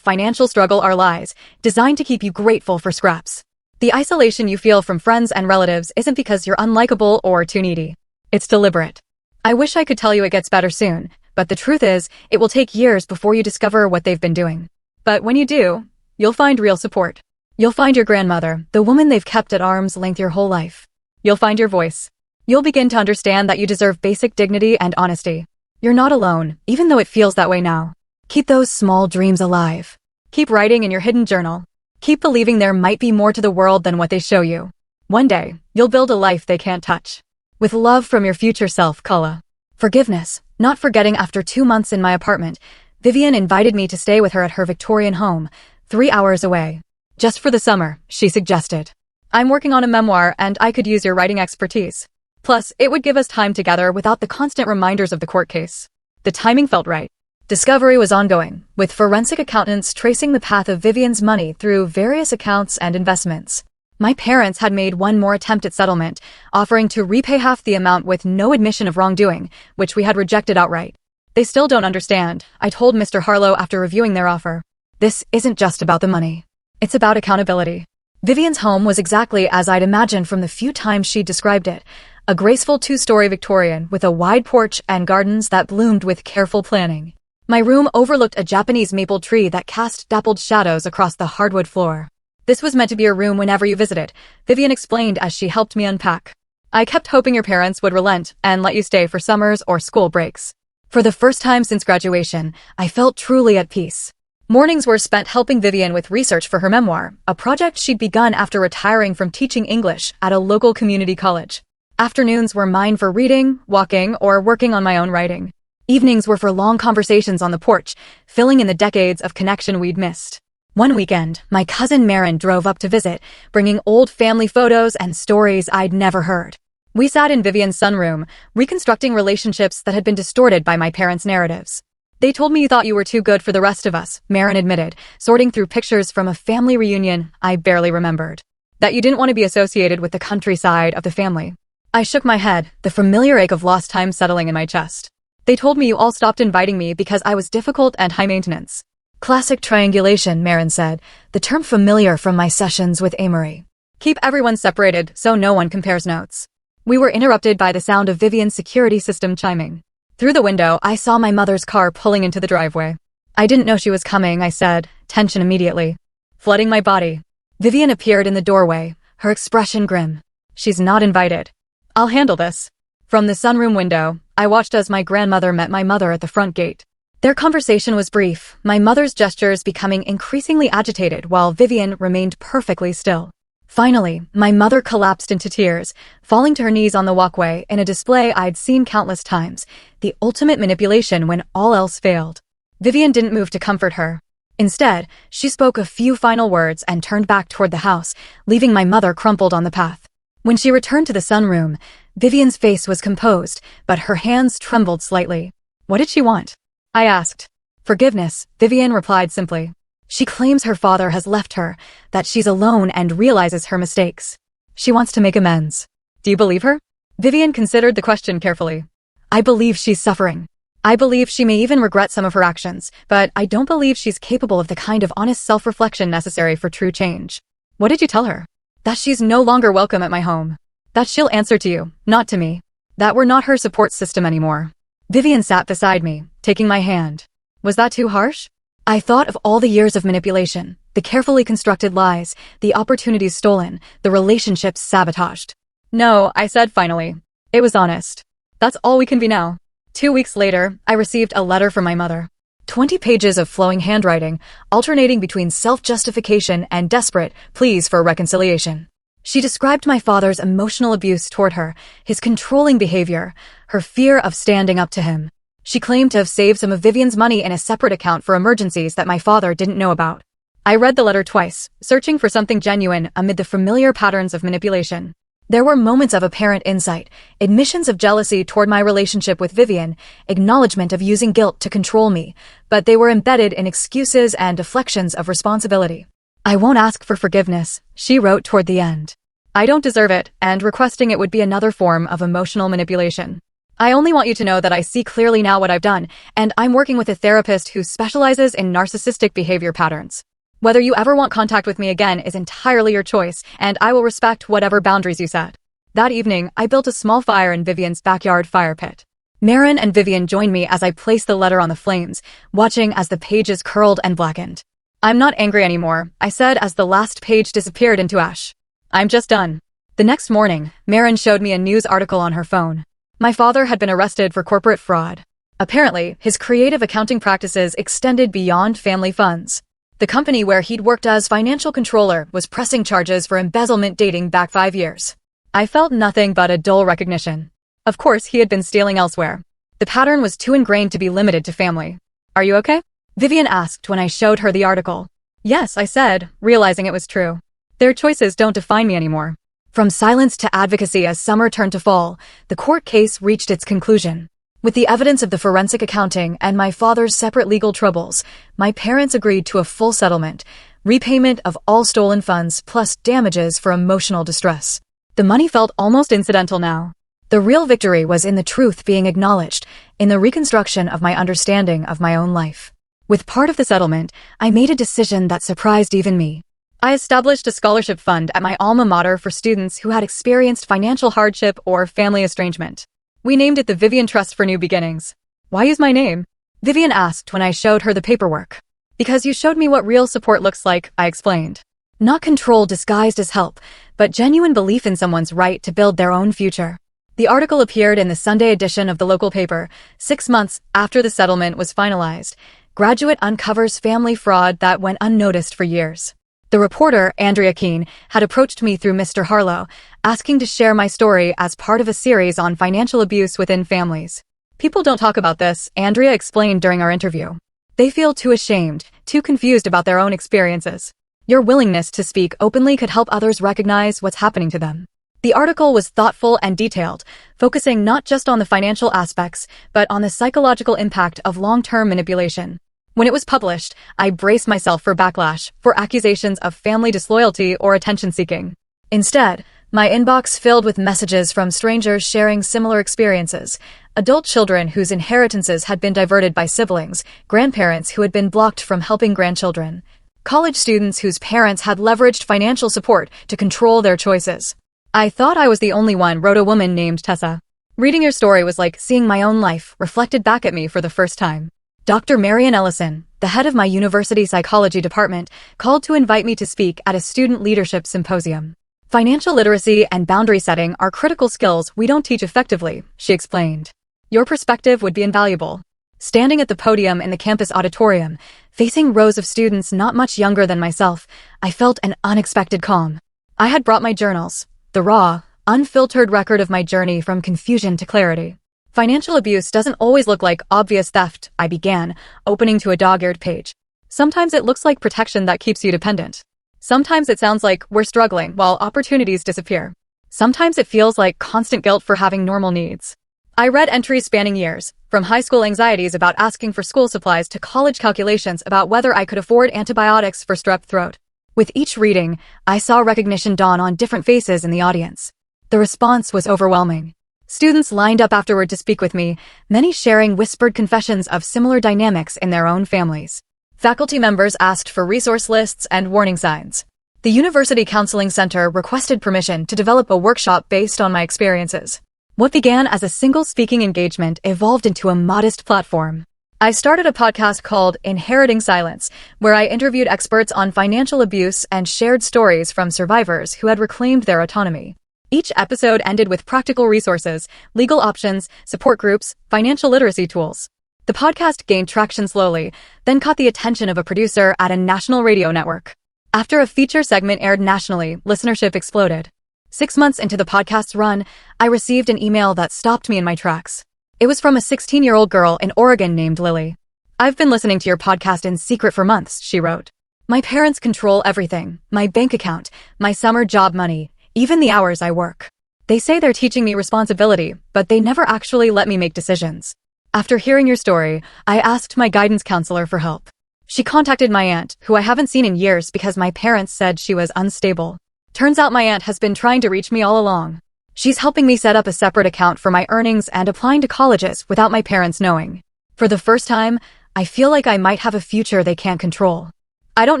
financial struggle are lies, designed to keep you grateful for scraps. The isolation you feel from friends and relatives isn't because you're unlikable or too needy. It's deliberate. I wish I could tell you it gets better soon, but the truth is, it will take years before you discover what they've been doing. But when you do, you'll find real support. You'll find your grandmother, the woman they've kept at arm's length your whole life. You'll find your voice. You'll begin to understand that you deserve basic dignity and honesty. You're not alone, even though it feels that way now. Keep those small dreams alive. Keep writing in your hidden journal. Keep believing there might be more to the world than what they show you. One day, you'll build a life they can't touch. With love from your future self, Kala. Forgiveness. Not forgetting, after 2 months in my apartment, Vivian invited me to stay with her at her Victorian home, 3 hours away. Just for the summer, she suggested. I'm working on a memoir and I could use your writing expertise. Plus, it would give us time together without the constant reminders of the court case. The timing felt right. Discovery was ongoing, with forensic accountants tracing the path of Vivian's money through various accounts and investments. My parents had made one more attempt at settlement, offering to repay half the amount with no admission of wrongdoing, which we had rejected outright. They still don't understand, I told Mr. Harlow after reviewing their offer. This isn't just about the money. It's about accountability. Vivian's home was exactly as I'd imagined from the few times she'd described it. A graceful 2-story Victorian with a wide porch and gardens that bloomed with careful planning. My room overlooked a Japanese maple tree that cast dappled shadows across the hardwood floor. This was meant to be your room whenever you visited, Vivian explained as she helped me unpack. I kept hoping your parents would relent and let you stay for summers or school breaks. For the first time since graduation, I felt truly at peace. Mornings were spent helping Vivian with research for her memoir, a project she'd begun after retiring from teaching English at a local community college. Afternoons were mine for reading, walking, or working on my own writing. Evenings were for long conversations on the porch, filling in the decades of connection we'd missed. One weekend, my cousin Marin drove up to visit, bringing old family photos and stories I'd never heard. We sat in Vivian's sunroom, reconstructing relationships that had been distorted by my parents' narratives. They told me you thought you were too good for the rest of us, Marin admitted, sorting through pictures from a family reunion I barely remembered. That you didn't want to be associated with the countryside of the family. I shook my head, the familiar ache of lost time settling in my chest. They told me you all stopped inviting me because I was difficult and high maintenance. Classic triangulation, Marin said, the term familiar from my sessions with Amory. Keep everyone separated so no one compares notes. We were interrupted by the sound of Vivian's security system chiming. Through the window, I saw my mother's car pulling into the driveway. I didn't know she was coming, I said, tension immediately flooding my body. Vivian appeared in the doorway, her expression grim. She's not invited. I'll handle this. From the sunroom window, I watched as my grandmother met my mother at the front gate. Their conversation was brief, my mother's gestures becoming increasingly agitated while Vivian remained perfectly still. Finally, my mother collapsed into tears, falling to her knees on the walkway in a display I'd seen countless times, the ultimate manipulation when all else failed. Vivian didn't move to comfort her. Instead, she spoke a few final words and turned back toward the house, leaving my mother crumpled on the path. When she returned to the sunroom, Vivian's face was composed, but her hands trembled slightly. What did she want? I asked. Forgiveness, Vivian replied simply. She claims her father has left her, that she's alone and realizes her mistakes. She wants to make amends. Do you believe her? Vivian considered the question carefully. I believe she's suffering. I believe she may even regret some of her actions, but I don't believe she's capable of the kind of honest self-reflection necessary for true change. What did you tell her? That she's no longer welcome at my home. That she'll answer to you, not to me. That we're not her support system anymore. Vivian sat beside me, taking my hand. Was that too harsh? I thought of all the years of manipulation, the carefully constructed lies, the opportunities stolen, the relationships sabotaged. No, I said finally. It was honest. That's all we can be now. 2 weeks later, I received a letter from my mother. 20 pages of flowing handwriting, alternating between self-justification and desperate pleas for reconciliation. She described my father's emotional abuse toward her, his controlling behavior, her fear of standing up to him. She claimed to have saved some of Vivian's money in a separate account for emergencies that my father didn't know about. I read the letter twice, searching for something genuine amid the familiar patterns of manipulation. There were moments of apparent insight, admissions of jealousy toward my relationship with Vivian, acknowledgement of using guilt to control me, but they were embedded in excuses and deflections of responsibility. I won't ask for forgiveness, she wrote toward the end. I don't deserve it, and requesting it would be another form of emotional manipulation. I only want you to know that I see clearly now what I've done, and I'm working with a therapist who specializes in narcissistic behavior patterns. Whether you ever want contact with me again is entirely your choice, and I will respect whatever boundaries you set. That evening, I built a small fire in Vivian's backyard fire pit. Marin and Vivian joined me as I placed the letter on the flames, watching as the pages curled and blackened. I'm not angry anymore, I said as the last page disappeared into ash. I'm just done. The next morning, Marin showed me a news article on her phone. My father had been arrested for corporate fraud. Apparently, his creative accounting practices extended beyond family funds. The company where he'd worked as financial controller was pressing charges for embezzlement dating back 5 years. I felt nothing but a dull recognition. Of course, he had been stealing elsewhere. The pattern was too ingrained to be limited to family. Are you okay? Vivian asked when I showed her the article. Yes, I said, realizing it was true. Their choices don't define me anymore. From silence to advocacy as summer turned to fall, the court case reached its conclusion. With the evidence of the forensic accounting and my father's separate legal troubles, my parents agreed to a full settlement, repayment of all stolen funds plus damages for emotional distress. The money felt almost incidental now. The real victory was in the truth being acknowledged, in the reconstruction of my understanding of my own life. With part of the settlement, I made a decision that surprised even me. I established a scholarship fund at my alma mater for students who had experienced financial hardship or family estrangement. We named it the Vivian Trust for New Beginnings. Why use my name? Vivian asked when I showed her the paperwork. Because you showed me what real support looks like, I explained. Not control disguised as help, but genuine belief in someone's right to build their own future. The article appeared in the Sunday edition of the local paper, 6 months after the settlement was finalized. Graduate uncovers family fraud that went unnoticed for years. The reporter, Andrea Keene, had approached me through Mr. Harlow, asking to share my story as part of a series on financial abuse within families. People don't talk about this, Andrea explained during our interview. They feel too ashamed, too confused about their own experiences. Your willingness to speak openly could help others recognize what's happening to them. The article was thoughtful and detailed, focusing not just on the financial aspects, but on the psychological impact of long-term manipulation. When it was published, I braced myself for backlash, for accusations of family disloyalty or attention-seeking. Instead, my inbox filled with messages from strangers sharing similar experiences, adult children whose inheritances had been diverted by siblings, grandparents who had been blocked from helping grandchildren, college students whose parents had leveraged financial support to control their choices. I thought I was the only one, wrote a woman named Tessa. Reading your story was like seeing my own life reflected back at me for the first time. Dr. Marian Ellison, the head of my university psychology department, called to invite me to speak at a student leadership symposium. Financial literacy and boundary setting are critical skills we don't teach effectively, she explained. Your perspective would be invaluable. Standing at the podium in the campus auditorium, facing rows of students not much younger than myself, I felt an unexpected calm. I had brought my journals, the raw, unfiltered record of my journey from confusion to clarity. Financial abuse doesn't always look like obvious theft, I began, opening to a dog-eared page. Sometimes it looks like protection that keeps you dependent. Sometimes it sounds like we're struggling while opportunities disappear. Sometimes it feels like constant guilt for having normal needs. I read entries spanning years, from high school anxieties about asking for school supplies to college calculations about whether I could afford antibiotics for strep throat. With each reading, I saw recognition dawn on different faces in the audience. The response was overwhelming. Students lined up afterward to speak with me, many sharing whispered confessions of similar dynamics in their own families. Faculty members asked for resource lists and warning signs. The University Counseling Center requested permission to develop a workshop based on my experiences. What began as a single speaking engagement evolved into a modest platform. I started a podcast called Inheriting Silence, where I interviewed experts on financial abuse and shared stories from survivors who had reclaimed their autonomy. Each episode ended with practical resources, legal options, support groups, financial literacy tools. The podcast gained traction slowly, then caught the attention of a producer at a national radio network. After a feature segment aired nationally, listenership exploded. 6 months into the podcast's run, I received an email that stopped me in my tracks. It was from a 16-year-old girl in Oregon named Lily. "I've been listening to your podcast in secret for months," she wrote. "My parents control everything, my bank account, my summer job money, even the hours I work. They say they're teaching me responsibility, but they never actually let me make decisions. After hearing your story, I asked my guidance counselor for help. She contacted my aunt, who I haven't seen in years because my parents said she was unstable. Turns out my aunt has been trying to reach me all along. She's helping me set up a separate account for my earnings and applying to colleges without my parents knowing. For the first time, I feel like I might have a future they can't control. I don't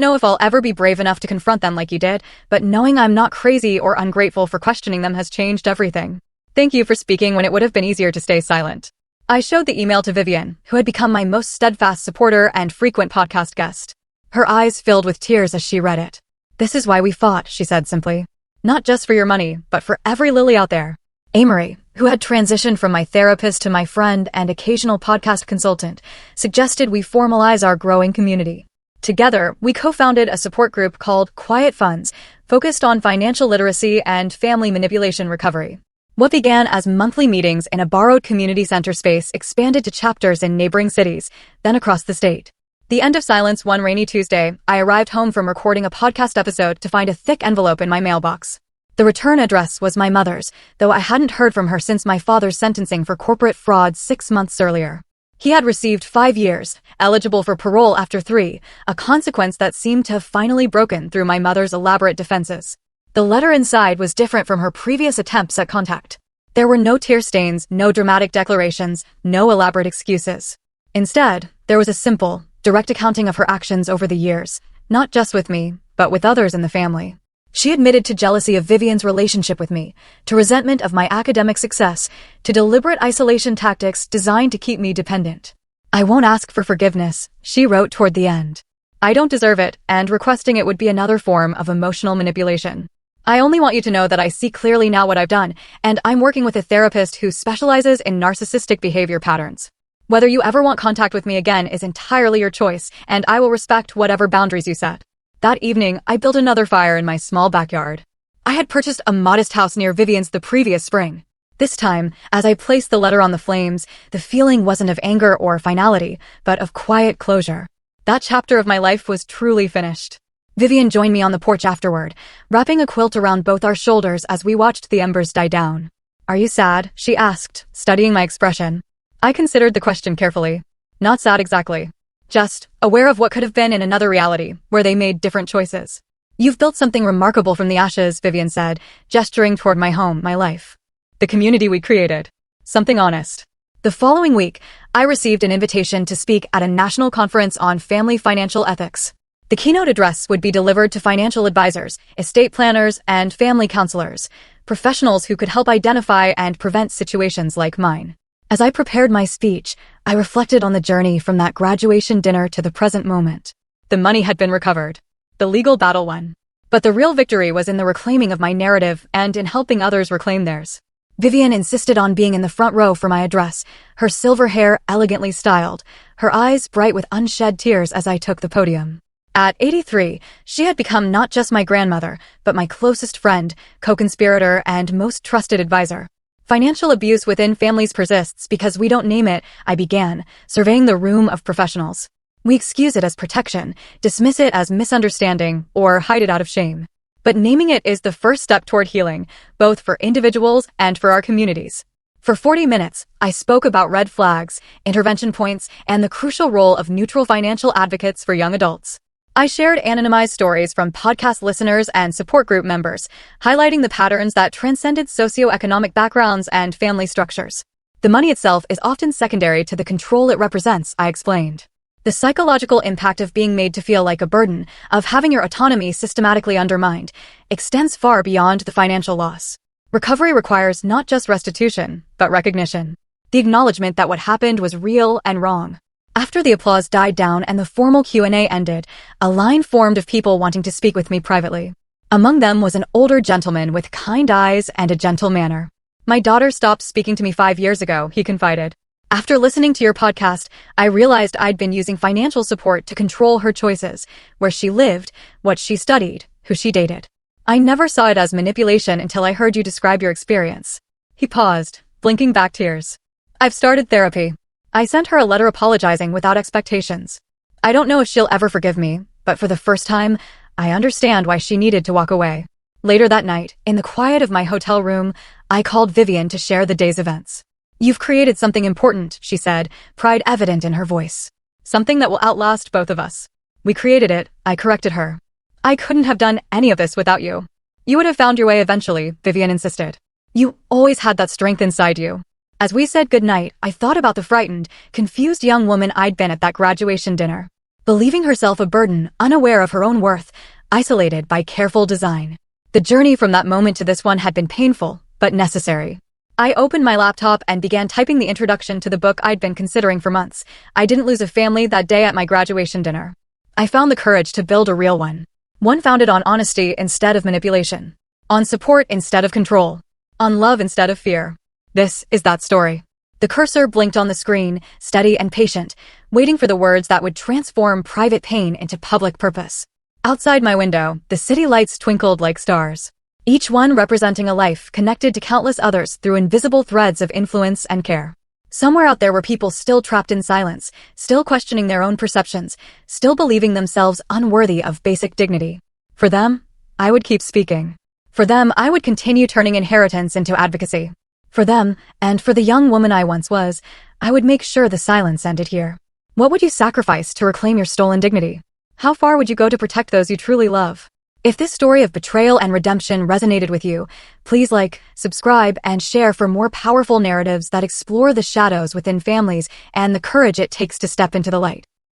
know if I'll ever be brave enough to confront them like you did, but knowing I'm not crazy or ungrateful for questioning them has changed everything. Thank you for speaking when it would have been easier to stay silent." I showed the email to Vivian, who had become my most steadfast supporter and frequent podcast guest. Her eyes filled with tears as she read it. "This is why we fought," she said simply. "Not just for your money, but for every Lily out there." Amory, who had transitioned from my therapist to my friend and occasional podcast consultant, suggested we formalize our growing community. Together, we co-founded a support group called Quiet Funds, focused on financial literacy and family manipulation recovery. What began as monthly meetings in a borrowed community center space expanded to chapters in neighboring cities, then across the state. The end of silence one rainy Tuesday, I arrived home from recording a podcast episode to find a thick envelope in my mailbox. The return address was my mother's, though I hadn't heard from her since my father's sentencing for corporate fraud 6 months earlier. He had received 5 years, eligible for parole after 3, a consequence that seemed to have finally broken through my mother's elaborate defenses. The letter inside was different from her previous attempts at contact. There were no tear stains, no dramatic declarations, no elaborate excuses. Instead, there was a simple, direct accounting of her actions over the years, not just with me, but with others in the family. She admitted to jealousy of Vivian's relationship with me, to resentment of my academic success, to deliberate isolation tactics designed to keep me dependent. "I won't ask for forgiveness," she wrote toward the end. "I don't deserve it, and requesting it would be another form of emotional manipulation. I only want you to know that I see clearly now what I've done, and I'm working with a therapist who specializes in narcissistic behavior patterns. Whether you ever want contact with me again is entirely your choice, and I will respect whatever boundaries you set." That evening, I built another fire in my small backyard. I had purchased a modest house near Vivian's the previous spring. This time, as I placed the letter on the flames, the feeling wasn't of anger or finality, but of quiet closure. That chapter of my life was truly finished. Vivian joined me on the porch afterward, wrapping a quilt around both our shoulders as we watched the embers die down. "Are you sad?" she asked, studying my expression. I considered the question carefully. Not sad exactly. Just aware of what could have been in another reality, where they made different choices. "You've built something remarkable from the ashes," Vivian said, gesturing toward my home, my life. "The community we created. Something honest." The following week, I received an invitation to speak at a national conference on family financial ethics. The keynote address would be delivered to financial advisors, estate planners, and family counselors, professionals who could help identify and prevent situations like mine. As I prepared my speech, I reflected on the journey from that graduation dinner to the present moment. The money had been recovered. The legal battle won. But the real victory was in the reclaiming of my narrative and in helping others reclaim theirs. Vivian insisted on being in the front row for my address, her silver hair elegantly styled, her eyes bright with unshed tears as I took the podium. At 83, she had become not just my grandmother, but my closest friend, co-conspirator, and most trusted advisor. Financial abuse within families persists because we don't name it, I began, surveying the room of professionals. We excuse it as protection, dismiss it as misunderstanding, or hide it out of shame. But naming it is the first step toward healing, both for individuals and for our communities. For 40 minutes, I spoke about red flags, intervention points, and the crucial role of neutral financial advocates for young adults. I shared anonymized stories from podcast listeners and support group members, highlighting the patterns that transcended socioeconomic backgrounds and family structures. The money itself is often secondary to the control it represents, I explained. The psychological impact of being made to feel like a burden, of having your autonomy systematically undermined, extends far beyond the financial loss. Recovery requires not just restitution, but recognition. The acknowledgement that what happened was real and wrong. After the applause died down and the formal Q&A ended, a line formed of people wanting to speak with me privately. Among them was an older gentleman with kind eyes and a gentle manner. My daughter stopped speaking to me 5 years ago, he confided. After listening to your podcast, I realized I'd been using financial support to control her choices, where she lived, what she studied, who she dated. I never saw it as manipulation until I heard you describe your experience. He paused, blinking back tears. I've started therapy. I sent her a letter apologizing without expectations. I don't know if she'll ever forgive me, but for the first time, I understand why she needed to walk away. Later that night, in the quiet of my hotel room, I called Vivian to share the day's events. You've created something important, she said, pride evident in her voice. Something that will outlast both of us. We created it, I corrected her. I couldn't have done any of this without you. You would have found your way eventually, Vivian insisted. You always had that strength inside you. As we said goodnight, I thought about the frightened, confused young woman I'd been at that graduation dinner. Believing herself a burden, unaware of her own worth, isolated by careful design. The journey from that moment to this one had been painful, but necessary. I opened my laptop and began typing the introduction to the book I'd been considering for months. I didn't lose a family that day at my graduation dinner. I found the courage to build a real one. One founded on honesty instead of manipulation. On support instead of control. On love instead of fear. This is that story. The cursor blinked on the screen, steady and patient, waiting for the words that would transform private pain into public purpose. Outside my window, the city lights twinkled like stars. Each one representing a life connected to countless others through invisible threads of influence and care. Somewhere out there were people still trapped in silence, still questioning their own perceptions, still believing themselves unworthy of basic dignity. For them, I would keep speaking. For them, I would continue turning inheritance into advocacy. For them, and for the young woman I once was, I would make sure the silence ended here. What would you sacrifice to reclaim your stolen dignity? How far would you go to protect those you truly love? If this story of betrayal and redemption resonated with you, please like, subscribe, and share for more powerful narratives that explore the shadows within families and the courage it takes to step into the light.